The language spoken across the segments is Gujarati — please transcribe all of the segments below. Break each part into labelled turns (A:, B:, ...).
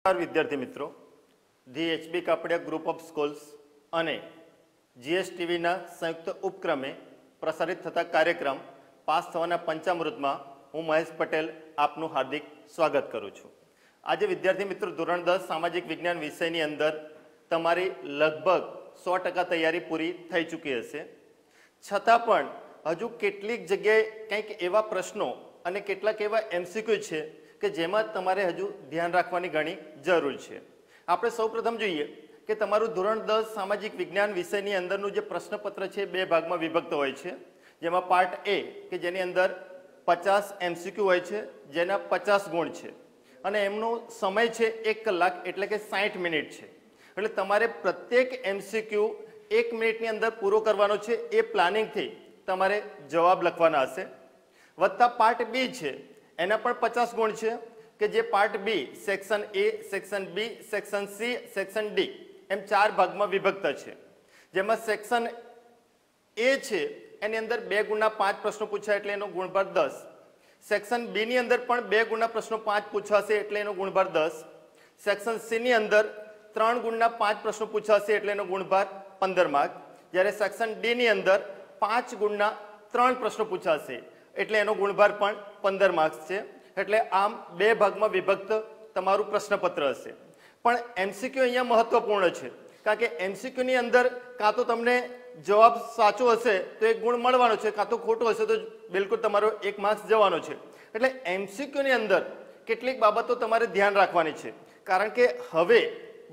A: વિદ્યાર્થી મિત્રો, the HB Kapadia group of schools અને જીએસટીવીના સંયુક્ત ઉપક્રમે પ્રસારિત થતા કાર્યક્રમ પાસ થવાના પંચામૃતમાં હું મહેશ પટેલ આપનું હાર્દિક સ્વાગત કરું છું. આજે વિદ્યાર્થી મિત્રો ધોરણ 10 સામાજિક વિજ્ઞાન વિષયની અંદર તમારી લગભગ 100% તૈયારી પૂરી થઈ ચૂકી હશે. છતાં પણ હજુ કેટલીક જગ્યાએ કંઈક એવા પ્રશ્નો અને કેટલાક એવા એમસીક્યુ છે કે જેમાં તમારે હજુ ધ્યાન રાખવાની ઘણી જરૂર છે. આપણે સૌપ્રથમ જોઈએ કે તમારું ધોરણ 10 સામાજિક વિજ્ઞાન વિષયની અંદરનું જે પ્રશ્નપત્ર છે બે ભાગમાં વિભક્ત હોય છે. જેમાં પાર્ટ એ કે જેની અંદર 50 એમસીક્યુ હોય છે, જેના 50 ગુણ છે અને એમનો સમય છે 1 કલાક એટલે કે 60 મિનિટ છે. એટલે તમારે પ્રત્યેક એમસીક્યુ 1 મિનિટની અંદર પૂરો કરવાનો છે. એ પ્લાનિંગથી તમારે જવાબ લખવાના હશે. વત્તા પાર્ટ બી છે, એના પણ 50 ગુણ છે કે જે part B section A, section B, section C, section D એમ 4 ભાગમાં વિભક્ત છે. જેમાં સેક્શન એ છે એની અંદર 2 ગુણના 5 પ્રશ્નો પૂછાય એટલે એનો ગુણભાર 10. સેક્શન બી ની અંદર પણ 2 ગુણના પ્રશ્નો 5 પૂછાશે એટલે એનો ગુણભાર 10. સેક્શન સી ની અંદર 3 ગુણના 5 પ્રશ્નો પૂછાશે એટલે એનો ગુણભાર 15 માર્ક. જ્યારે સેક્શન ડી ની અંદર 5 ગુણના 3 પ્રશ્નો પૂછાશે એટલે એનો ગુણભાર પણ 15 માર્ક્સ છે. એટલે આમ 2 ભાગમાં વિભક્ત તમારું પ્રશ્નપત્ર હશે. પણ એમસીક્યુ અહીંયા મહત્વપૂર્ણ છે, કારણ કે એમસીક્યુ ની અંદર કાં તો તમને જવાબ સાચો હશે તો 1 ગુણ મળવાનો છે, કાં તો ખોટો હશે તો બિલકુલ તમારો 1 માર્ક્સ જવાનો છે. એટલે એમસીક્યુ ની અંદર કેટલીક બાબતો તમારે ધ્યાન રાખવાની છે, કારણ કે હવે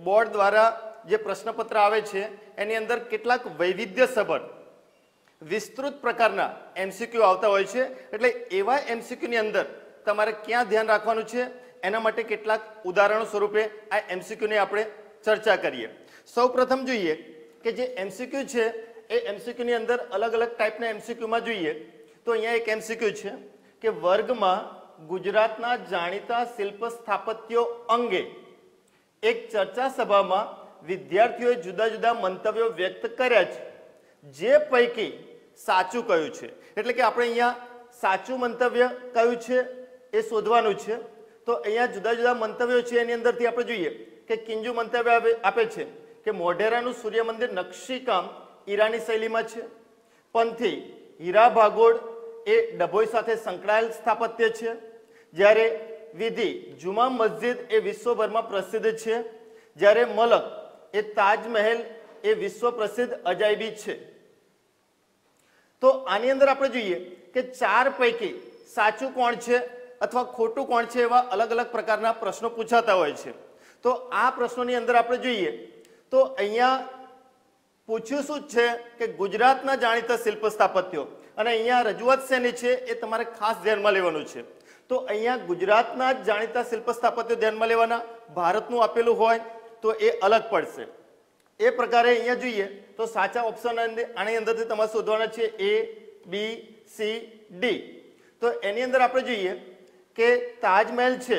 A: બોર્ડ દ્વારા જે પ્રશ્નપત્ર આવે છે એની અંદર કેટલાક વૈવિધ્યસભર વિસ્તૃત પ્રકારના એમસીક્યુ આવતા હોય છે. એટલે એવા એમસીક્યુ ની અંદર તમારે ક્યાં ધ્યાન રાખવાનું છે એના માટે કેટલાક ઉદાહરણો સ્વરૂપે આ એમસીક્યુની આપણે ચર્ચા કરીએ. સૌ પ્રથમ જોઈએ કે જે એમસીક્યુ છે એ એમસીક્યુ ની અંદર અલગ અલગ ટાઈપના એમસીક્યુમાં જોઈએ તો અહીંયા એક એમસીક્યુ છે કે વર્ગમાં ગુજરાતના જાણીતા શિલ્પ સ્થાપત્યો અંગે એક ચર્ચા સભામાં વિદ્યાર્થીઓએ જુદા જુદા મંતવ્યો વ્યક્ત કર્યા છે, જે પૈકી સાચું કયું છે. એટલે કે આપણે અહીંયા સાચું મંતવ્ય કયું છે એ શોધવાનું છે. તો અહીંયા જુદા જુદા મંતવ્યો છે એની અંદરથી આપણે જોઈએ કે કિંજુ મંતવ્ય આપે છે કે મોઢેરાનું સૂર્ય મંદિર નકશીકામ ઈરાની શૈલીમાં છે. પંથી હીરા ભાગોળ એ ડભોઈ સાથે સંકળાયેલ સ્થાપત્ય છે. જ્યારે વિધિ જુમા મસ્જિદ એ વિશ્વભરમાં પ્રસિદ્ધ છે. જ્યારે મલક એ તાજમહેલ એ વિશ્વ પ્રસિદ્ધ અજાયબી છે. તો આની અંદર આપણે જોઈએ કે 4 પૈકી સાચું કોણ છે અથવા ખોટું કોણ છે એવા અલગ અલગ પ્રકારના પ્રશ્નો પૂછાતા હોય છે. તો આ પ્રશ્નોની અંદર આપણે જોઈએ તો અહીંયા પૂછ્યું શું છે કે ગુજરાતના જાણીતા શિલ્પ સ્થાપત્યો, અને અહીંયા રજૂઆત શેની છે એ તમારે ખાસ ધ્યાનમાં લેવાનું છે. તો અહીંયા ગુજરાતના જ જાણીતા શિલ્પ સ્થાપત્યો ધ્યાનમાં લેવાના, ભારતનું આપેલું હોય તો એ અલગ પડશે. એ પ્રકારે અહીંયા જોઈએ તો સાચા ઓપ્શન આની અંદરથી તમારે શોધવાના છે એ, બી, સી, ડી. તો એની અંદર આપણે જોઈએ કે તાજમહેલ છે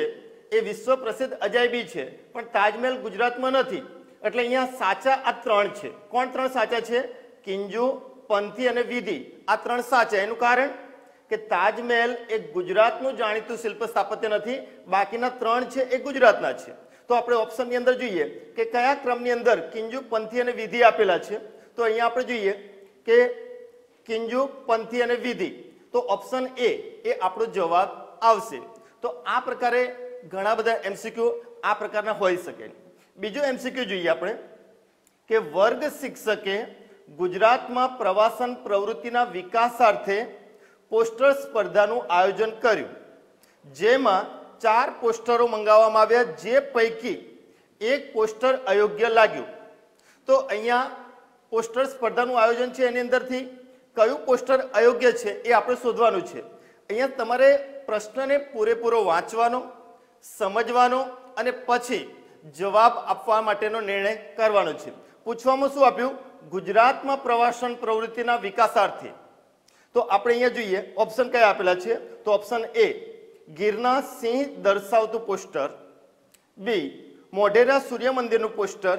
A: એ વિશ્વ પ્રસિદ્ધ અજાયબી છે, પણ તાજમહેલ ગુજરાતમાં નથી. એટલે અહીંયા સાચા આ 3 છે. કોણ 3 સાચા છે? કિંજુ, પંથી અને વિધિ. આ 3 સાચા. એનું કારણ કે તાજમહેલ એ ગુજરાતનું જાણીતું શિલ્પ સ્થાપત્ય નથી, બાકીના 3 છે એ ગુજરાતના છે. તો આપણે ઓપ્શનની અંદર જોઈએ કે કયા ક્રમની અંદર કિંજુ, પંથી અને વિધિ આપેલા છે. તો અહીંયા આપણે જોઈએ કે કિંજુ, પંથી અને વિધિ. તો ઓપ્શન એ આપણો જવાબ આવશે. તો આ પ્રકારે ઘણા બધા એમસીક્યુ આ પ્રકારના હોઈ શકે. બીજો એમસીક્યુ જોઈએ આપણે કે વર્ગ શિક્ષકે ગુજરાતમાં પ્રવાસન પ્રવૃત્તિના વિકાસાર્થે પોસ્ટર સ્પર્ધાનું આયોજન કર્યું, જેમાં 4 પોસ્ટરો મંગાવવામાં આવ્યા, જે પૈકી 1 પોસ્ટર અયોગ્ય લાગ્યું. તો અહીંયા પોસ્ટર સ્પર્ધાનું આયોજન છે એની અંદરથી કયું પોસ્ટર અયોગ્ય છે એ આપણે શોધવાનું છે. અહીંયા તમારે પ્રશ્નને પૂરેપૂરો વાંચવાનો, સમજવાનો અને પછી જવાબ આપવા માટેનો નિર્ણય કરવાનો છે. પૂછવામાં શું આપ્યું? ગુજરાતમાં પ્રવાસન પ્રવૃત્તિના વિકાસાર્થે. તો આપણે અહીંયા જોઈએ ઓપ્શન કયા આપેલા છે. તો ઓપ્શન એ ગીરના સિંહ દર્શાવતું પોસ્ટર, બી મોઢેરા સૂર્ય મંદિરનું પોસ્ટર,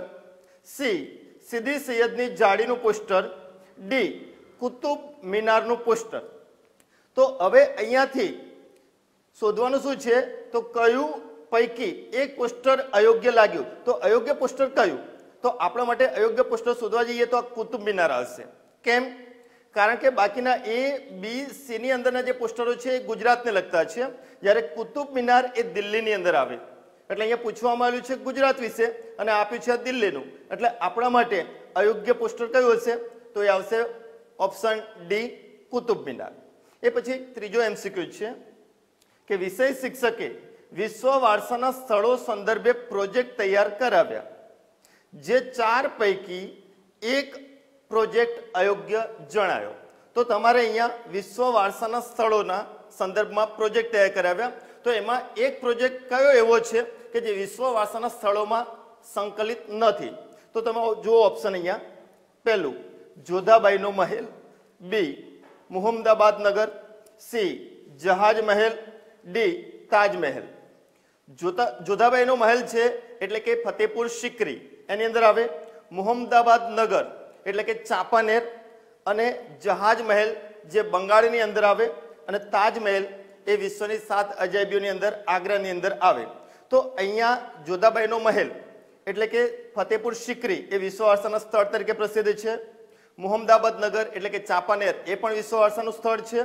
A: સી સીદી સૈયદની જાળીનું પોસ્ટર, ડી કુતુબ મિનારનું પોસ્ટર. તો હવે અહીંયાથી શોધવાનું શું છે તો કયું પૈકી એક પોસ્ટર અયોગ્ય લાગ્યું તો અયોગ્ય પોસ્ટર કયું? તો આપણા માટે અયોગ્ય પોસ્ટર શોધવા જઈએ તો આ કુતુબ મિનાર આવશે. કેમ? કારણ કે બાકીના એ બી સી ની અંદરના જે પોસ્ટરો છે એ ગુજરાતને લગતા છે, જ્યારે કુતુબ મિનાર એ દિલ્હીની અંદર આવે. એટલે અહીંયા પૂછવામાં આવ્યું છે ગુજરાત વિશે અને આપ્યું છે દિલ્હીનું. એટલે આપણા માટે અયોગ્ય પોસ્ટર કયું હશે? તો એ આવશે ઓપ્શન ડી, કુતુબ મિનાર. એ પછી ત્રીજો એમસીક્યુ છે કે વિષય શિક્ષકે વિશ્વ વારસાના સ્થળો સંદર્ભે પ્રોજેક્ટ તૈયાર કરાવ્યા, જે 4 પૈકી એક પ્રોજેક્ટ અયોગ્ય જણાયો. તો તમારે અહીંયા વિશ્વ વારસાના સ્થળોના સંદર્ભમાં પ્રોજેક્ટ તૈયાર કરાવ્યા, તો એમાં એક પ્રોજેક્ટ કયો એવો છે કે જે વિશ્વ વારસાના સ્થળોમાં સંકલિત નથી? તો તમે જુઓ ઓપ્શન અહીંયા. પહેલું જોધાબાઈનો મહેલ, બી મુહમ્મદાબાદ નગર, સી જહાજ મહેલ, ડી તાજમહેલ. જોધાબાઈનો મહેલ છે એટલે કે ફતેપુર સિકરી એની અંદર આવે, મુહમ્મદાબાદ નગર એટલે કે ચાંપાનેર, અને જહાજ મહેલ જે બંગાળની અંદર આવે, અને તાજમહેલ એ વિશ્વની 7 અજાયબીઓની અંદર આગ્રાની અંદર આવે. તો અહીંયા જોધાબાઈનો મહેલ એટલે કે ફતેપુર સિકરી એ વિશ્વ વારસાના સ્થળ તરીકે પ્રસિદ્ધ છે. મુહમ્મદાબાદ નગર એટલે કે ચાંપાનેર એ પણ વિશ્વ વારસાનું સ્થળ છે.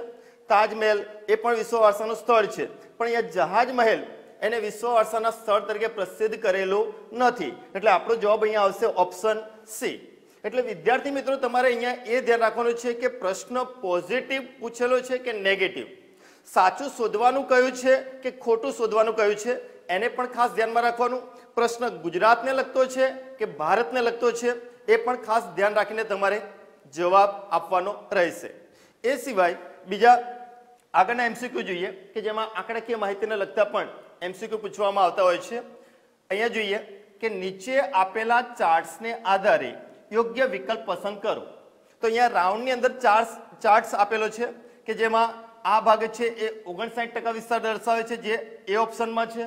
A: તાજમહેલ એ પણ વિશ્વ વારસાનું સ્થળ છે. પણ અહીંયા જહાજ મહેલ એને વિશ્વ વારસાના સ્થળ તરીકે પ્રસિદ્ધ કરેલું નથી. એટલે આપણો જવાબ અહીંયા આવશે ઓપ્શન સી. એટલે વિદ્યાર્થી મિત્રો તમારે અહીંયા એ ધ્યાન રાખવાનું છે કે પ્રશ્ન પોઝિટિવ પૂછેલો છે કે નેગેટિવ, સાચું શોધવાનું કયું છે કે ખોટું શોધવાનું કયું છે એને પણ ખાસ ધ્યાનમાં રાખવાનું. પ્રશ્ન ગુજરાતને લગતો છે કે ભારતને લગતો છે એ પણ ખાસ ધ્યાન રાખીને તમારે જવાબ આપવાનો રહેશે. એ સિવાય બીજા આગળના એમસીક્યુ જોઈએ કે જેમાં આંકડાકીય માહિતીને લગતા પણ એમસીક્યુ પૂછવામાં આવતા હોય છે. અહીંયા જોઈએ કે નીચે આપેલા ચાર્ટ્સને આધારે યોગ્ય વિકલ્પ પસંદ કરો. તો અહીંયા રાઉન્ડની અંદર ચાર્ટ્સ આપેલો છે કે જેમાં આ ભાગ છે એ 59% વિસ્તાર દર્શાવે છે, જે એ ઓપ્શનમાં છે.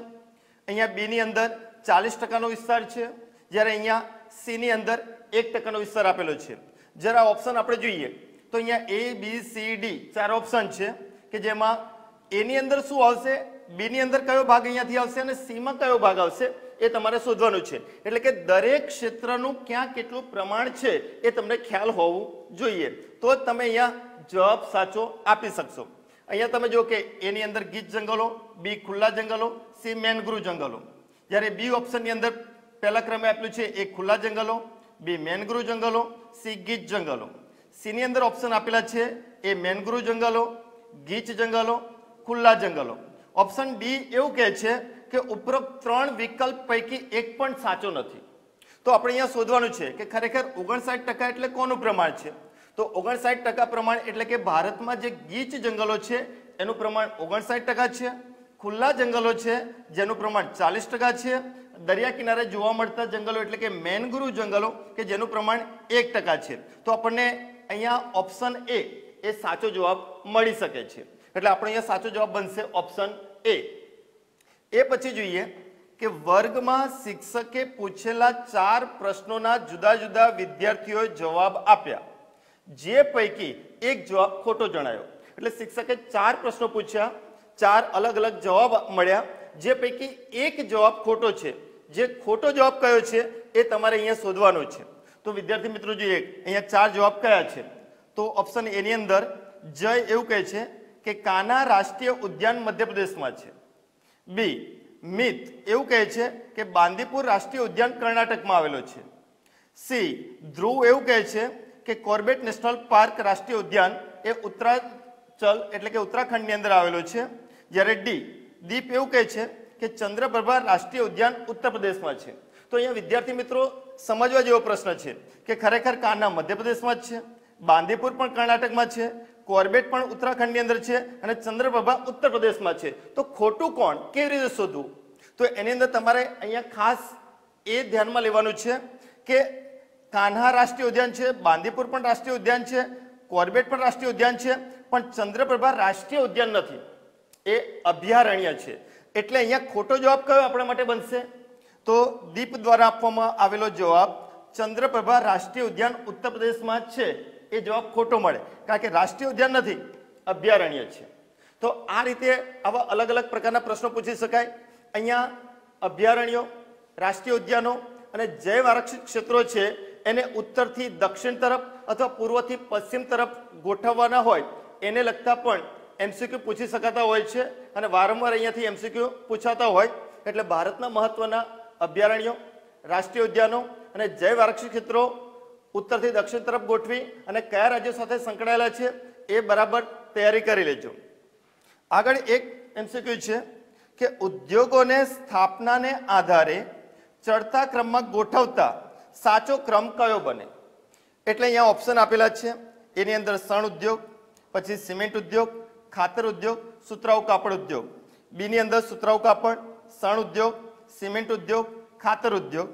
A: અહીંયા બી ની અંદર 40% વિસ્તાર છે, જ્યારે અહીંયા સી ની અંદર 1% વિસ્તાર આપેલો છે. જરા ઓપ્શન આપણે જોઈએ તો અહીંયા એ બી સી ડી 4 ઓપ્શન છે કે જેમાં એ ની અંદર શું આવશે, બી ની અંદર કયો ભાગ અહીંયાથી આવશે અને સી માં કયો ભાગ આવશે એ તમારે શોધવાનું છે. એટલે કે દરેક ક્ષેત્રનું ક્યાં કેટલું પ્રમાણ છે એ તમને ખ્યાલ હોવું જોઈએ, તો જ તમે અહીંયા જવાબ સાચો આપી શકશો. અહીંયા તમે જો કે એ ની અંદર ગીચ જંગલો, બી ખુલ્લા જંગલો, સી મેનગ્રુવ જંગલો. જ્યારે બી ઓપ્શનની અંદર પહેલા ક્રમે આપેલું છે એ ખુલ્લા જંગલો, બી મેનગ્રુવ જંગલો, સી ગીચ જંગલો. સી ની અંદર ઓપ્શન આપેલા છે એ મેનગ્રુવ જંગલો, ગીચ જંગલો, ખુલ્લા જંગલો. ઓપ્શન ડી એવું કહે છે કે ઉપરોક્ત 3 વિકલ્પ પૈકી એક પણ સાચો નથી. તો આપણે અહીંયા શોધવાનું છે કે ખરેખર 59% એટલે કોનું પ્રમાણ છે? તો 59% પ્રમાણ એટલે કે ભારતમાં જે ગીચ જંગલો છે એનું પ્રમાણ 59% છે, ખુલ્લા જંગલો છે જેનું પ્રમાણ 40% છે, દરિયા કિનારે જોવા મળતા જંગલો એટલે કે મેનગ્રુવ જંગલો કે જેનું પ્રમાણ 1% છે. તો આપણને અહીંયા ઓપ્શન એ સાચો જવાબ મળી શકે છે. એટલે આપણે અહીંયા સાચો જવાબ બનશે ઓપ્શન એ. એ પછી જોઈએ કે વર્ગમાં શિક્ષકે પૂછેલા 4 પ્રશ્નોના જુદા જુદા વિદ્યાર્થીઓએ જવાબ આપ્યા, જે પૈકી એક જવાબ ખોટો જણાયો. એટલે શિક્ષકે 4 પ્રશ્નો પૂછ્યા, 4 અલગ અલગ જવાબ મળ્યા, જે પૈકી એક જવાબ ખોટો છે. જે ખોટો જવાબ કયો છે એ તમારે અહીંયા શોધવાનો છે. તો વિદ્યાર્થી મિત્રો જોઈએ અહીંયા 4 જવાબ કયા છે. તો ઓપ્શન એ ની અંદર જય એવું કહે છે કે કાન્હા રાષ્ટ્રીય ઉદ્યાન મધ્યપ્રદેશમાં છે. બી મિત એવું કહે છે કે બાંદીપુર રાષ્ટ્રીય ઉદ્યાન કર્ણાટકમાં આવેલો છે. સી ધ્રુવ એવું કહે છે કે કોર્બેટ નેશનલ પાર્ક રાષ્ટ્રીય ઉદ્યાન એ ઉત્તરાંચલ એટલે કે ઉત્તરાખંડની અંદર આવેલો છે. જ્યારે ડી દીપ એવું કહે છે કે ચંદ્રપ્રભા રાષ્ટ્રીય ઉદ્યાન ઉત્તર પ્રદેશમાં છે. તો અહીંયા વિદ્યાર્થી મિત્રો સમજવા જેવો પ્રશ્ન છે કે ખરેખર કાન્હા મધ્યપ્રદેશમાં જ છે, બાંદીપુર પણ કર્ણાટકમાં છે, કોર્બેટ પણ ઉત્તરાખંડની અંદર છે અને ચંદ્રપ્રભા ઉત્તર પ્રદેશમાં છે. તો ખોટું કોણ, કેવી રીતે શોધવું? તો એની અંદર તમારે અહીંયા ખાસ એ ધ્યાનમાં લેવાનું છે કે કાન્હા રાષ્ટ્રીય ઉદ્યાન છે, બાંદીપુર પણ રાષ્ટ્રીય ઉદ્યાન છે, કોર્બેટ પણ રાષ્ટ્રીય ઉદ્યાન છે, પણ ચંદ્રપ્રભા રાષ્ટ્રીય ઉદ્યાન નથી, એ અભયારણ્ય છે. એટલે અહીંયા ખોટો જવાબ કયો આપણા માટે બનશે? તો દીપ દ્વારા આપવામાં આવેલો જવાબ ચંદ્રપ્રભા રાષ્ટ્રીય ઉદ્યાન ઉત્તર પ્રદેશમાં છે એ જવાબ ખોટો મળે, કારણ કે રાષ્ટ્રીય ઉદ્યાન નથી, અભયારણ્ય છે. તો આ રીતે આવા અલગ અલગ પ્રકારના પ્રશ્નો પૂછી શકાય. અહીંયા અભયારણ્યો, રાષ્ટ્રીય ઉદ્યાનો અને જૈવ આરક્ષિત ક્ષેત્રો છે એને ઉત્તરથી દક્ષિણ તરફ અથવા પૂર્વથી પશ્ચિમ તરફ ગોઠવવાના હોય એને લગતા પણ એમસીક્યુ પૂછી શકાતા હોય છે અને વારંવાર અહીંયાથી એમસીક્યુ પૂછાતા હોય. એટલે ભારતના મહત્વના અભયારણ્યો, રાષ્ટ્રીય ઉદ્યાનો અને જૈવ આરક્ષિત ક્ષેત્રો ઉત્તરથી દક્ષિણ તરફ ગોઠવી અને કયા રાજ્યો સાથે સંકળાયેલા છે એ બરાબર તૈયારી કરી લેજો. આગળ એક એમસીક્યુ છે કે ઉદ્યોગોને સ્થાપનાને આધારે ચડતા ક્રમમાં ગોઠવતા સાચો ક્રમ કયો બને? એટલે અહીંયા ઓપ્શન આપેલા છે. એની અંદર શણ ઉદ્યોગ, પછી સિમેન્ટ ઉદ્યોગ, ખાતર ઉદ્યોગ, સુતરાઉ કાપડ ઉદ્યોગ. બીની અંદર સુતરાઉ કાપડ, શણ ઉદ્યોગ, સિમેન્ટ ઉદ્યોગ, ખાતર ઉદ્યોગ.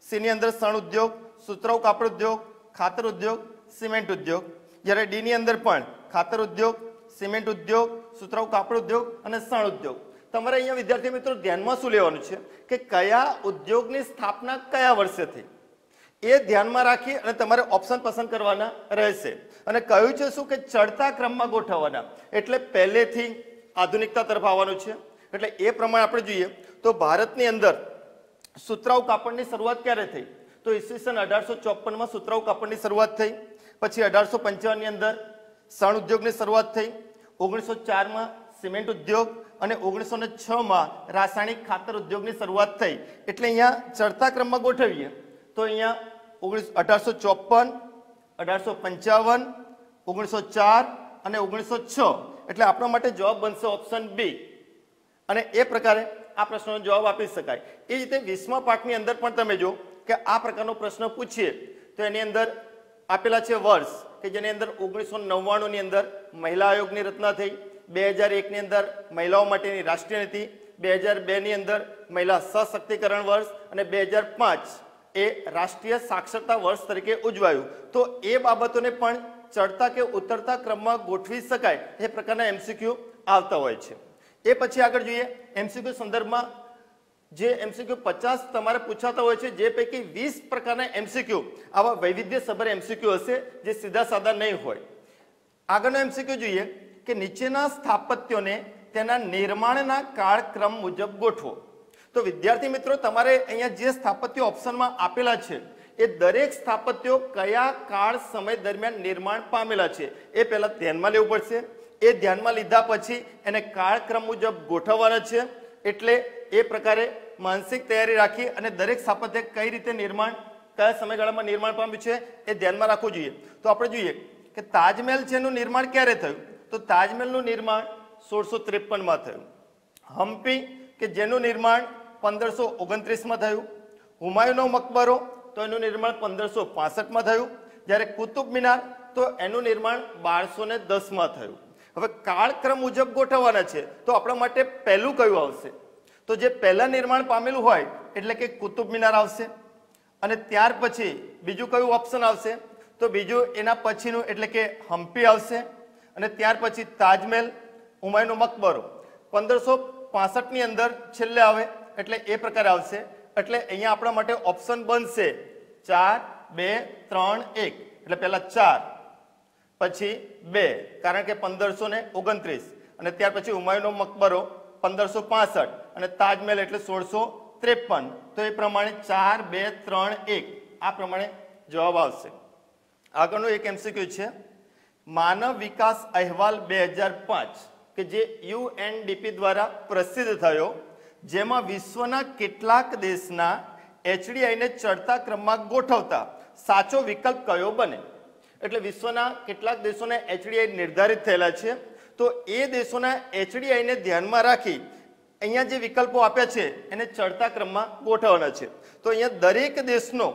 A: સીની અંદર શણ ઉદ્યોગ, સુતરાઉ કાપડ ઉદ્યોગ, ખાતર ઉદ્યોગ, સિમેન્ટ ઉદ્યોગ. જ્યારે ડીની અંદર પણ ખાતર ઉદ્યોગ, સિમેન્ટ ઉદ્યોગ, સુતરાઉ કાપડ ઉદ્યોગ અને શણ ઉદ્યોગ. તમારે અહીંયા વિદ્યાર્થી મિત્રો ધ્યાનમાં શું લેવાનું છે કે કયા ઉદ્યોગની સ્થાપના કયા વર્ષે થઈ એ ધ્યાનમાં રાખી અને તમારે ઓપ્શન પસંદ કરવાના રહેશે. અને કહ્યું છે શું કે ચડતા ક્રમમાં ગોઠવવાના, એટલે પહેલેથી આધુનિકતા તરફ આવવાનું છે. એટલે એ પ્રમાણે આપણે જોઈએ તો ભારતની અંદર સુતરાઉ કાપડની શરૂઆત ક્યારે થઈ? તો ઈસવીસન 1854માં સુતરાઉ કાપડની શરૂઆત થઈ. પછી 1855ની અંદર શણ ઉદ્યોગની શરૂઆત થઈ. 1904માં સિમેન્ટ ઉદ્યોગ અને 1906માં રાસાયણિક ખાતર ઉદ્યોગની શરૂઆત થઈ. એટલે અહીંયા ચડતા ક્રમમાં ગોઠવીએ તો અહીંયા 1854, 1855, 1904 અને 1906. એટલે આપણા માટે જવાબ બનશે ઓપ્શન બી. અને એ પ્રકારે આ પ્રશ્નનો જવાબ આપી શકાય. એ રીતે 20મા પાઠની અંદર પણ તમે જો કે આ પ્રકારનો પ્રશ્ન પૂછીએ તો એની અંદર આપેલા છે વર્ષ કે જેની અંદર 1999ની અંદર મહિલા આયોગની રચના થઈ, 2001ની અંદર મહિલાઓ માટેની રાષ્ટ્રીય નીતિ, 2002ની અંદર મહિલા સશક્તિકરણ વર્ષ અને 2005 એ રાષ્ટ્રીય સાક્ષરતા વર્ષ તરીકે ઉજવાયું. તો એ બાબતોને પણ ચડતા કે ઉતરતા ક્રમમાં ગોઠવી શકાય એ પ્રકારના એમસીક્યુ આવતા હોય છે. એ પછી આગળ જોઈએ એમસીક્યુ સંદર્ભમાં જે એમસીક્યુ 50 તમારે પૂછાતા હોય છે, જે પૈકી 20 પ્રકારના એમસીક્યુ આવા વૈવિધ્યસભર એમસીક્યુ હશે જે સીધા સાદા નહીં હોય. આગળનો એમસીક્યુ જોઈએ કે નીચેના સ્થાપત્યોને તેના નિર્માણના કાળક્રમ મુજબ ગોઠવો. તો વિદ્યાર્થી મિત્રો તમારે અહીંયા જે સ્થાપત્યો ઓપ્શનમાં આપેલા છે એ દરેક સ્થાપત્યો કયા કાળ સમય દરમિયાન નિર્માણ પામેલા છે એ પહેલા ધ્યાનમાં લેવું પડશે. એ ધ્યાનમાં લીધા પછી એને કાળક્રમ મુજબ ગોઠવવાના છે. એટલે એ પ્રકારે માનસિક તૈયારી રાખી અને દરેક સ્થાપત્ય કઈ રીતે નિર્માણ, કયા સમયગાળામાં નિર્માણ પામ્યું છે એ ધ્યાનમાં રાખવું જોઈએ. તો આપણે જોઈએ કે તાજમહેલ છે એનું નિર્માણ ક્યારે થયું? તો તાજમહેલનું નિર્માણ 1653માં થયું. હમ્પી કે જેનું નિર્માણ 1529માં થયું. હુમાયુનો મકબરો તો એનું નિર્માણ 1565માં થયું. જ્યારે કુતુબ મિનાર તો એનું નિર્માણ 1210માં થયું. હવે કાળક્રમ મુજબ ગોઠવવાના છે તો આપણા માટે પહેલું કયું આવશે? તો જે પહેલા નિર્માણ પામેલું હોય એટલે કે કુતુબ મિનાર આવશે. અને ત્યાર પછી બીજું કયું ઓપ્શન આવશે? તો બીજું એના પછીનું એટલે કે હમ્પી આવશે. અને ત્યાર પછી તાજમહેલ, હુમાયુનો મકબરો 1565ની અંદર છેલ્લે આવે એટલે એ પ્રકારે આવશે. એટલે અહીંયા આપણા માટે ઓપ્શન બનશે 4, 2, 3, 1. એટલે પહેલા 4, પછી 2 કારણ કે 1529, અને ત્યાર પછી હુમાયુનો મકબરો 1565 અને તાજમહેલ એટલે 1653. તો એ પ્રમાણે 4, 2, 3, 1 આ પ્રમાણે જવાબ આવશે. આગળનું એક એમસીક્યુ છે માનવ વિકાસ અહેવાલ 2005 કે જે યુએનડીપી દ્વારા પ્રસિદ્ધ થયો, જેમાં વિશ્વના કેટલાક દેશના એચડીઆઈને ચડતા ક્રમમાં ગોઠવતા સાચો વિકલ્પ કયો બને? એટલે વિશ્વના કેટલાક દેશોના એચડીઆઈ નિર્ધારિત થયેલા છે. તો એ દેશોના એચડીઆઈને ધ્યાનમાં રાખી અહીંયા જે વિકલ્પો આપ્યા છે એને ચડતા ક્રમમાં ગોઠવવાના છે. તો અહીંયા દરેક દેશનો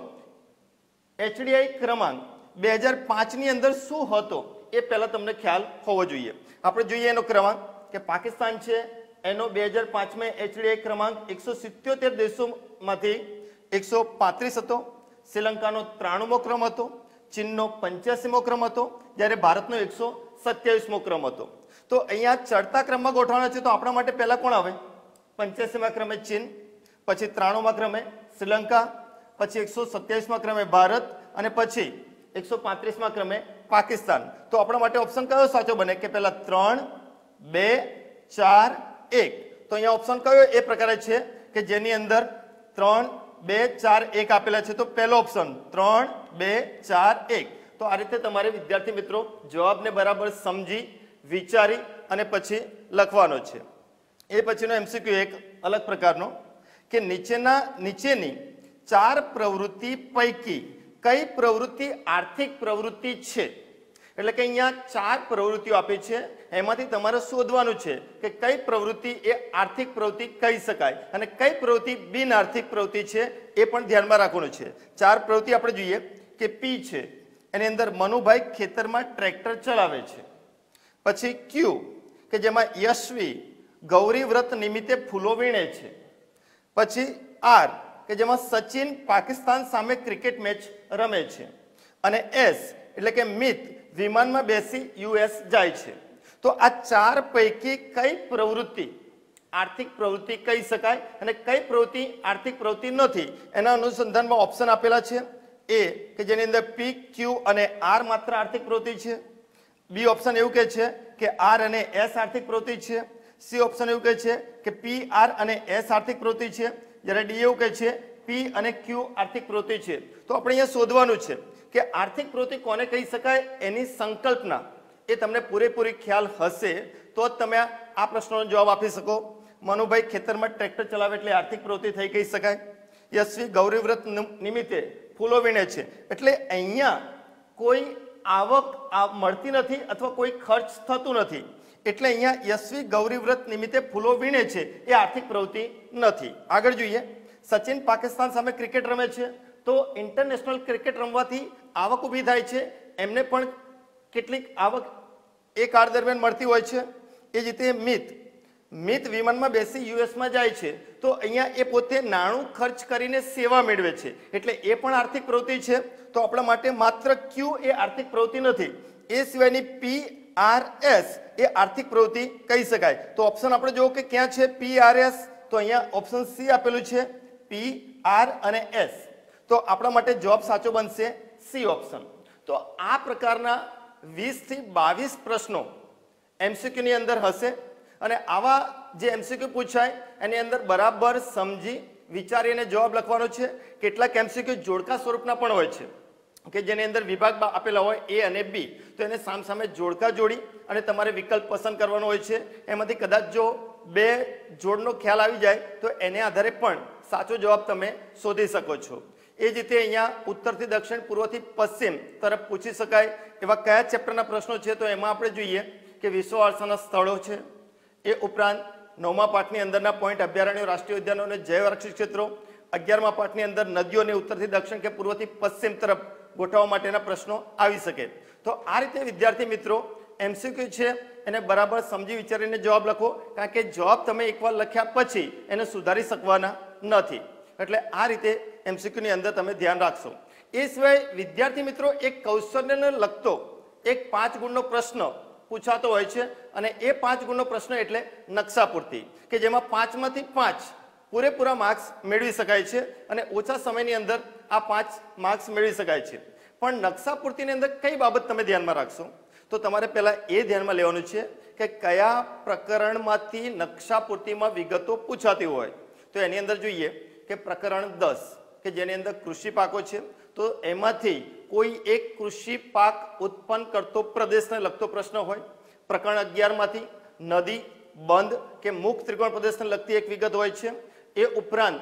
A: એચડીઆઈ ક્રમાંક 2005ની અંદર શું હતો એ પહેલા તમને ખ્યાલ હોવો જોઈએ. આપણે જોઈએ એનો ક્રમાંક કે પાકિસ્તાન છે એનો 2005માં એચડીઆઈ ક્રમાંક 177 દેશોમાંથી 135 હતો. શ્રીલંકાનો 93મો ક્રમ હતો. ચીનનો 85મો ક્રમ હતો. જ્યારે ભારતનો 127મો ક્રમ હતો. તો અહીંયા ચડતા ક્રમમાં ગોઠવવાના છે તો આપણા માટે પહેલા કોણ આવે? 85મા ક્રમે ચીન, પછી 93મા ક્રમે શ્રીલંકા, પછી 127મા ક્રમે ભારત અને પછી 135મા ક્રમે પાકિસ્તાન. તો આપણા માટે ઓપ્શન કયો સાચો બને કે પહેલા 3, 2, 4, 1. તો અહીંયા ઓપ્શન કયો એ પ્રકારે છે કે જેની અંદર 3, 2, 4, 1 આપેલા છે. તો પહેલો ઓપ્શન 3, 2, 4, 1. તો આ રીતે તમારે વિદ્યાર્થી મિત્રો જવાબને બરાબર સમજી વિચારી અને પછી લખવાનો છે. એ પછીનો એમસીક્યુ એક અલગ પ્રકારનો કે નીચેની 4 પ્રવૃત્તિ પૈકી કઈ પ્રવૃત્તિ આર્થિક પ્રવૃત્તિ છે. એટલે કે અહીંયા 4 પ્રવૃત્તિઓ આપી છે, એમાંથી તમારે શોધવાનું છે કે કઈ પ્રવૃત્તિ એ આર્થિક પ્રવૃત્તિ કહી શકાય અને કઈ પ્રવૃત્તિ બિન આર્થિક પ્રવૃત્તિ છે એ પણ ધ્યાનમાં રાખવાનું છે. 4 પ્રવૃત્તિ આપણે જોઈએ કે પી છે, એની અંદર મનુભાઈ ખેતરમાં ટ્રેક્ટર ચલાવે છે. પછી ક્યુ કે જેમાં યશવી ગૌરી વ્રત નિમિત્તે ફૂલો વીણે છે. પછી આર કે જેમાં સચિન પાકિસ્તાન સામે ક્રિકેટ મેચ રમે છે. અને એસ એટલે કે મિત વિમાનમાં બેસી યુએસ જાય છે. તો આ 4 પૈકી કઈ પ્રવૃત્તિ આર્થિક પ્રવૃત્તિ કહી શકાય અને કઈ પ્રવૃત્તિ આર્થિક પ્રવૃત્તિ નથી, એના અનુસંધાનમાં ઓપ્શન આપેલા છે. એ કે જેની અંદર પી, ક્યુ અને આર માત્ર આર્થિક પ્રવૃત્તિ છે. બી ઓપ્શન એવું કહે છે કે આર અને એસ આર્થિક પ્રવૃત્તિ છે. સી ઓપ્શન એવું કહે છે કે પી, આર અને એસ આર્થિક પ્રવૃત્તિ છે. જ્યારે ડી એવું કહે છે પી અને ક્યુ આર્થિક પ્રવૃત્તિ છે. તો આપણે અહીંયા શોધવાનું છે કે આર્થિક પ્રવૃત્તિ કોને કહી શકાય, એની સંકલ્પના એ તમને પૂરેપૂરી ખ્યાલ હશે તો જ તમે આ પ્રશ્નનો જવાબ આપી શકો. મનુભાઈ ખેતરમાં ટ્રેક્ટર ચલાવે એટલે આર્થિક પ્રવૃત્તિ થઈ કહી શકાય. યશવી ગૌરી વ્રત નિમિત્તે ફૂલો વીણે છે એટલે અહીંયા કોઈ આવક મળતી નથી અથવા કોઈ ખર્ચ થતું નથી, એટલે અહીંયા યશવી ગૌરી વ્રત નિમિત્તે ફૂલો વીણે છે એ આર્થિક પ્રવૃત્તિ નથી. આગળ જોઈએ, સચિન પાકિસ્તાન સામે ક્રિકેટ રમે છે. તો ઇન્ટરનેશનલ ક્રિકેટ રમવાથી આવક ઊભી થાય છે, એમને પણ કેટલીક આવક એ કાળ દરમિયાન મળતી હોય છે. એ જ રીતે મિત વિમાનમાં બેસી યુએસમાં જાય છે. તો અહીંયા એ પોતે નાણું ખર્ચ કરીને સેવા મેળવે છે એટલે એ પણ આર્થિક પ્રવૃત્તિ છે. તો આપણા માટે માત્ર ક્યુ એ આર્થિક પ્રવૃત્તિ નથી, એ સિવાયની પી, આર, એસ એ આર્થિક પ્રવૃત્તિ કહી શકાય. તો ઓપ્શન આપણે જોવો કે ક્યાં છે પી, આર, એસ. તો અહીંયા ઓપ્શન સી આપેલું છે, પી, આર અને એસ. તો આપણા માટે જવાબ સાચો બનશે સી ઓપ્શન. તો આ પ્રકારના 20 થી 22 પ્રશ્નો એમસીક્યુ ની અંદર હશે અને આવા જે એમસીક્યુ પૂછાય એની અંદર બરાબર સમજી વિચારીને જવાબ લખવાનો છે. કેટલાક એમસીક્યુ જોડકા સ્વરૂપના પણ હોય છે કે જેની અંદર વિભાગ આપેલા હોય એ અને બી, તો એને સામસામે જોડકા જોડી અને તમારે વિકલ્પ પસંદ કરવાનો હોય છે. એમાંથી કદાચ જો 2 જોડનો ખ્યાલ આવી જાય તો એને આધારે પણ સાચો જવાબ તમે શોધી શકો છો. એ જ રીતે અહીંયા ઉત્તરથી દક્ષિણ, પૂર્વથી પશ્ચિમ તરફ પૂછી શકાય એવા કયા ચેપ્ટરના પ્રશ્નો છે. તો એમાં આપણે જોઈએ કે વિશ્વ વારસાના સ્થળો છે. એ ઉપરાંત 9મા પાઠની અંદરના પોઈન્ટ અભયારણ્યો, રાષ્ટ્રીય ઉદ્યાનો અને જૈવ આરક્ષિત ક્ષેત્રો. 11મા પાઠની અંદર નદીઓને ઉત્તરથી દક્ષિણ કે પૂર્વથી પશ્ચિમ તરફ ગોઠવવા માટેના પ્રશ્નો આવી શકે. તો આ રીતે વિદ્યાર્થી મિત્રો એમસીક્યુ છે એને બરાબર સમજી વિચારીને જવાબ લખો, કારણ કે જવાબ તમે એકવાર લખ્યા પછી એને સુધારી શકવાના નથી. એટલે આ રીતે એમસીક્યુ ની અંદર તમે ધ્યાન રાખશો. એ સિવાય વિદ્યાર્થી મિત્રો એક કૌશલ્યને લગતો એક 5 ગુણનો પ્રશ્ન પૂછાતો હોય છે અને એ 5 ગુણનો પ્રશ્ન એટલે નકશા પૂર્તિ, કે જેમાં 5 માંથી 5 પૂરેપૂરા માર્ક્સ મેળવી શકાય છે અને ઓછા સમયની અંદર આ 5 માર્ક્સ મેળવી શકાય છે. પણ નકશા પૂર્તિની અંદર કઈ બાબત તમે ધ્યાનમાં રાખશો? તો તમારે પહેલા એ ધ્યાનમાં લેવાનું છે કે કયા પ્રકરણમાંથી નકશા પૂર્તિમાં વિગતો પૂછાતી હોય. તો એની અંદર જોઈએ કે પ્રકરણ 10 કે જેની અંદર કૃષિ પાકો છે. તો એમાંથી કોઈ એક કૃષિ પાક ઉત્પન્ન કરતો પ્રદેશને લગતો પ્રશ્ન હોય. પ્રકરણ 11 માંથી નદી, બંધ કે મુક્ત ત્રિકોણ પ્રદેશને લગતી એક વિગત હોય છે. એ ઉપરાંત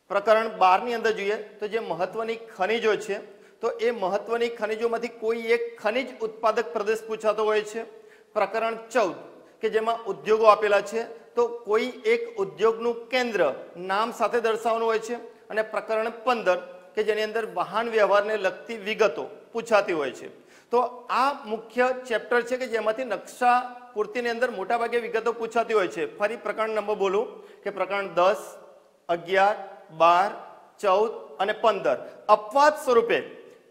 A: પ્રકરણ 12 ની અંદર જોઈએ તો જે મહત્વની ખનિજો છે તો એ મહત્વની ખનિજોમાંથી કોઈ એક ખનિજ ઉત્પાદક પ્રદેશ પૂછાતો હોય છે. પ્રકરણ 14 કે જેમાં ઉદ્યોગો આપેલા છે તો કોઈ એક ઉદ્યોગનું કેન્દ્ર નામ સાથે દર્શાવવાનું હોય છે. અને પ્રકરણ 15 કે જેની અંદર વાહન વ્યવહારને લગતી વિગતો પૂછાતી હોય છે. તો આ મુખ્ય ચેપ્ટર છે કે જેમાંથી નકશા પૂર્તિની અંદર મોટાભાગે વિગતો પૂછાતી હોય છે. ફરી પ્રકરણ નંબર બોલું કે પ્રકરણ 10, 11, 12, 14 અને 15 અપવાદ સ્વરૂપે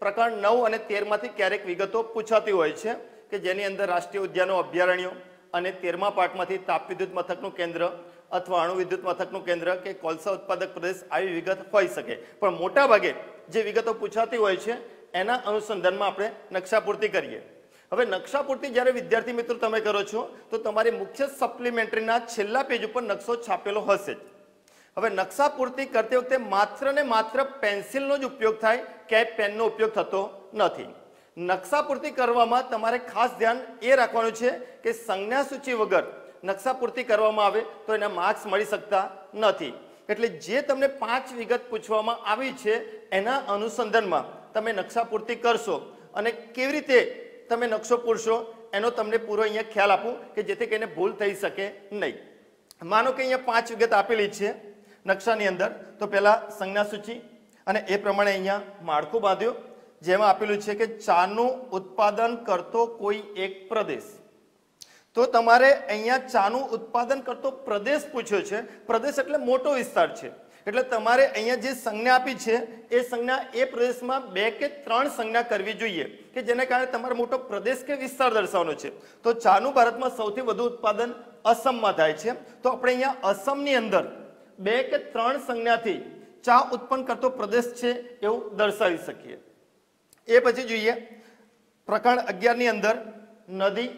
A: પ્રકરણ 9 અને 13 માંથી ક્યારેક વિગતો પૂછાતી હોય છે કે જેની અંદર રાષ્ટ્રીય ઉદ્યાનો, અભયારણ્યો અને 13મા પાઠમાંથી તાપ વિદ્યુત મથકનું કેન્દ્ર અથવા અણુ વિદ્યુત મથકનું કેન્દ્ર કે કોલસા ઉત્પાદક પ્રદેશ આવી વિગત હોઈ શકે. પણ મોટા ભાગે જે વિગતો પૂછાતી હોય છે એના અનુસંધાનમાં આપણે નકશા પૂર્તિ કરીએ. હવે નકશા પૂર્તિ જ્યારે વિદ્યાર્થી મિત્રો તમે કરો છો તો તમારી મુખ્ય સપ્લિમેન્ટરીના છેલ્લા પેજ ઉપર નકશો છાપેલો હશે. હવે નકશા પૂર્તિ કરતી વખતે માત્ર ને માત્ર પેન્સિલનો જ ઉપયોગ થાય, ક્યાંય પેનનો ઉપયોગ થતો નથી. નકશા પૂર્તિ કરવામાં તમારે ખાસ ધ્યાન એ રાખવાનું છે કે સંજ્ઞા સૂચિ વગર નકશા પૂર્તિ કરવામાં આવે તો એના માર્ક્સ મળી શકતા નથી. એટલે જે તમને 5 વિગત પૂછવામાં આવી છે એના અનુસંધાનમાં તમે નકશા પૂર્તિ કરશો અને કેવી રીતે તમે નકશો પૂરશો એનો તમને પૂરો અહીંયા ખ્યાલ આપું કે જેથી કરીને ભૂલ થઈ શકે નહીં. માનો કે અહીંયા 5 વિગત આપેલી છે નકશાની અંદર. તો પહેલા સંજ્ઞા સૂચિ અને એ પ્રમાણે અહીંયા માળખું બાંધ્યું, જેમાં આપેલું છે કે ચાનું ઉત્પાદન કરતો કોઈ એક પ્રદેશ. તો તમારે અહીંયા ચાનું ઉત્પાદન કરતો પ્રદેશ પૂછ્યો છે. પ્રદેશ એટલે મોટો વિસ્તાર છે, એટલે તમારે અહીંયા જે સંજ્ઞા આપી છે એ સંજ્ઞા એ પ્રદેશમાં 2 કે 3 સંજ્ઞા કરવી જોઈએ કે જેને કારણે તમારે મોટો પ્રદેશ કે વિસ્તાર દર્શાવવાનો છે. તો ચાનું ભારતમાં સૌથી વધુ ઉત્પાદન અસમમાં થાય છે. તો આપણે અહીંયા અસમની અંદર 2 કે 3 સંજ્ઞાથી ચા ઉત્પન્ન કરતો પ્રદેશ છે એવું દર્શાવી શકીએ. એ પછી જોઈએ પ્રકરણ 11 ની અંદર નદી,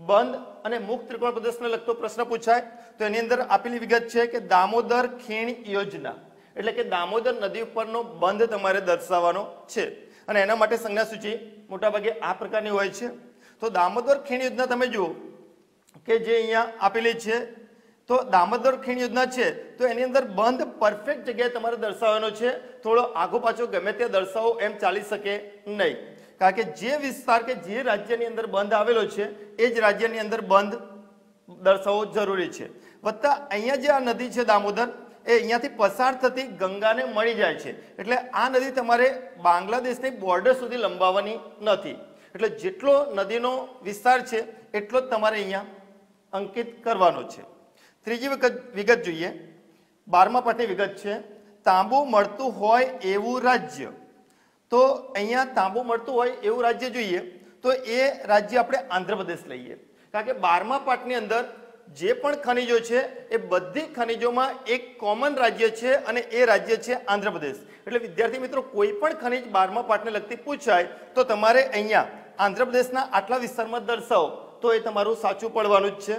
A: બંધ અને મુક્ત ત્રિકોણ પ્રદેશને લગતો પ્રશ્ન પૂછાય. તો એની અંદર આપેલી વિગત છે કે દામોદર ખીણ યોજના, એટલે કે દામોદર નદી ઉપરનો બંધ તમારે દર્શાવવાનો છે અને એના માટે સંજ્ઞા સૂચિ મોટાભાગે આ પ્રકારની હોય છે. તો દામોદર ખીણ યોજના તમે જુઓ કે જે અહીંયા આપેલી છે. તો દામોદર ખીણ યોજના છે તો એની અંદર બંધ પરફેક્ટ જગ્યાએ તમારે દર્શાવવાનો છે. થોડો આગો પાછો ગમે તે દર્શાવો એમ ચાલી શકે નહીં, કારણ કે જે વિસ્તાર કે જે રાજ્યની અંદર બંધ આવેલો છે એ જ રાજ્યની અંદર બંધ દર્શાવવો જરૂરી છે. વત્તા અહીંયા જે આ નદી છે દામોદર એ અહીંયાથી પસાર થતી ગંગાને મળી જાય છે, એટલે આ નદી તમારે બાંગ્લાદેશની બોર્ડર સુધી લંબાવવાની નથી. એટલે જેટલો નદીનો વિસ્તાર છે એટલો જ તમારે અહીંયા અંકિત કરવાનો છે. ત્રીજી વિગત જોઈએ, 12મા પાઠની વિગત છે તાંબુ મળતું હોય એવું રાજ્ય. તો અહીંયા તાંબુ મળતું હોય એવું રાજ્ય જોઈએ તો એ રાજ્ય આપણે આંધ્રપ્રદેશ લઈએ, કારણ કે 12મા પાઠની અંદર જે પણ ખનિજો છે એ બધી ખનિજોમાં એક કોમન રાજ્ય છે અને એ રાજ્ય છે આંધ્રપ્રદેશ. એટલે વિદ્યાર્થી મિત્રો કોઈ પણ ખનિજ 12મા પાઠને લગતી પૂછાય તો તમારે અહીંયા આંધ્રપ્રદેશના આટલા વિસ્તારમાં દર્શાવો તો એ તમારું સાચું પડવાનું જ છે.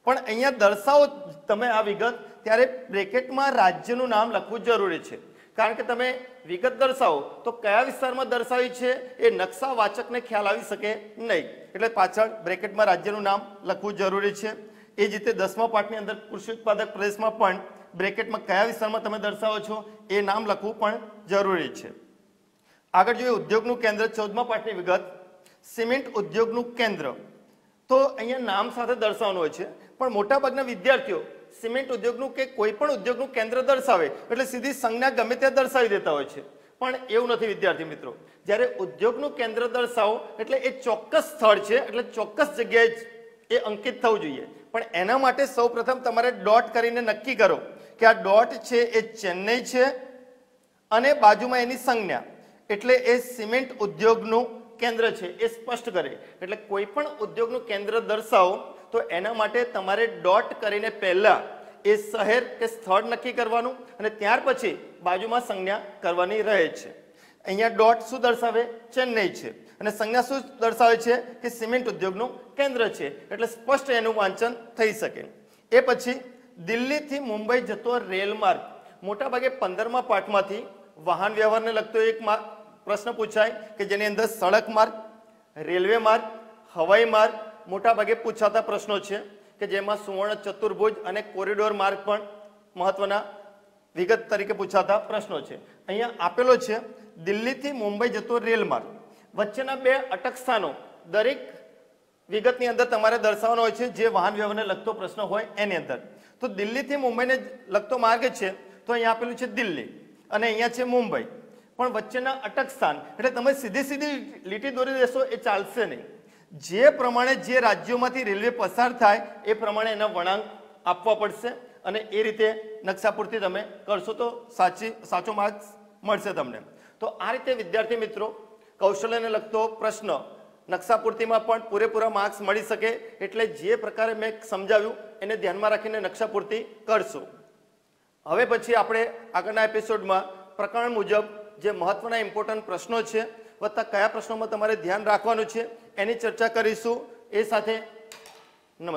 A: પણ અહીંયા દર્શાવો તમે આ વિગત ત્યારે બ્રેકેટમાં રાજ્યનું નામ લખવું જરૂરી છે, કારણ કે તમે વિગત દર્શાવો તો કયા વિસ્તારમાં દર્શાવી છે એ નકશા વાચકને ખ્યાલ આવી શકે નહીં, એટલે પાછળ બ્રેકેટમાં રાજ્યનું નામ લખવું જરૂરી છે. એ જ રીતે 10મા પાઠની અંદર કૃષિ ઉત્પાદક પ્રદેશમાં પણ બ્રેકેટમાં કયા વિસ્તારમાં તમે દર્શાવો છો એ નામ લખવું પણ જરૂરી છે. આગળ જોઈએ ઉદ્યોગનું કેન્દ્ર, 14મા પાઠની વિગત સિમેન્ટ ઉદ્યોગનું કેન્દ્ર. તો અહીંયા નામ સાથે દર્શાવવાનું હોય છે, પણ મોટાભાગના વિદ્યાર્થીઓ સિમેન્ટ ઉદ્યોગનું કે કોઈ પણ ઉદ્યોગનું કેન્દ્ર દર્શાવે એટલે સીધી સંજ્ઞા ગમે ત્યાં દર્શાવી દેતા હોય છે, પણ એવું નથી વિદ્યાર્થી મિત્રો. જ્યારે ઉદ્યોગનું કેન્દ્ર દર્શાવો એટલે એ ચોક્કસ સ્થળ છે, એટલે ચોક્કસ જગ્યાએ જ એ અંકિત થવું જોઈએ. પણ એના માટે સૌપ્રથમ તમારે ડોટ કરીને નક્કી કરો કે આ ડોટ છે એ ચેન્નઈ છે અને બાજુમાં એની સંજ્ઞા એટલે એ સિમેન્ટ ઉદ્યોગનું કેન્દ્ર છે એ સ્પષ્ટ કરે. એટલે કોઈ પણ ઉદ્યોગનું કેન્દ્ર દર્શાવો તો એના માટે તમારે ડોટ કરીને પહેલા એ શહેર કે સ્થળ નક્કી કરવાનું અને ત્યાર પછી બાજુમાં સંજ્ઞા કરવાની રહે છે. અહીંયા ડોટ શું દર્શાવે? ચેન્નઈ છે અને સંજ્ઞા શું દર્શાવે છે કે સિમેન્ટ ઉદ્યોગનું કેન્દ્ર છે, એટલે સ્પષ્ટ એનું વાંચન થઈ શકે. એ પછી દિલ્હીથી મુંબઈ જતો રેલ માર્ગ, મોટાભાગે 15મા પાઠમાંથી વાહન વ્યવહારને લગતો એક પ્રશ્ન પૂછાય કે જેની અંદર સડક માર્ગ, રેલવે માર્ગ, હવાઈ માર્ગ મોટાભાગે પૂછાતા પ્રશ્નો છે કે જેમાં સુવર્ણ ચતુર્ભુજ અને કોરિડોર માર્ગ પણ મહત્વના વિગત તરીકે પૂછાતા પ્રશ્નો છે. અહીંયા આપેલો છે દિલ્હીથી મુંબઈ જતો રેલ માર્ગ, વચ્ચેના 2 અટક સ્થાનો દરેક વિગતની અંદર તમારે દર્શાવવાનો હોય છે જે વાહન વ્યવહારને લગતો પ્રશ્ન હોય એની અંદર. તો દિલ્હીથી મુંબઈને લગતો માર્ગ છે તો અહીંયા આપેલું છે દિલ્હી અને અહીંયા છે મુંબઈ, પણ વચ્ચેના અટક સ્થાન એટલે તમે સીધી લીટી દોરી દેશો એ ચાલશે નહીં. જે પ્રમાણે જે રાજ્યોમાંથી રેલવે પસાર થાય એ પ્રમાણે એના વળાંક આપવા પડશે અને એ રીતે નકશા પૂર્તિ તમે કરશો તો સાચો માર્ક્સ મળશે તમને. તો આ રીતે વિદ્યાર્થી મિત્રો કૌશલ્યને લગતો પ્રશ્ન નકશા પૂર્તિમાં પણ પૂરેપૂરા માર્ક્સ મળી શકે, એટલે જે પ્રકારે મેં સમજાવ્યું એને ધ્યાનમાં રાખીને નકશા પૂર્તિ કરશો. હવે પછી આપણે આગળના એપિસોડમાં પ્રકરણ મુજબ જે મહત્વના ઇમ્પોર્ટન્ટ પ્રશ્નો છે વત્તા કયા પ્રશ્નોમાં તમારે ધ્યાન રાખવાનું છે એની ચર્ચા કરીશું. એ સાથે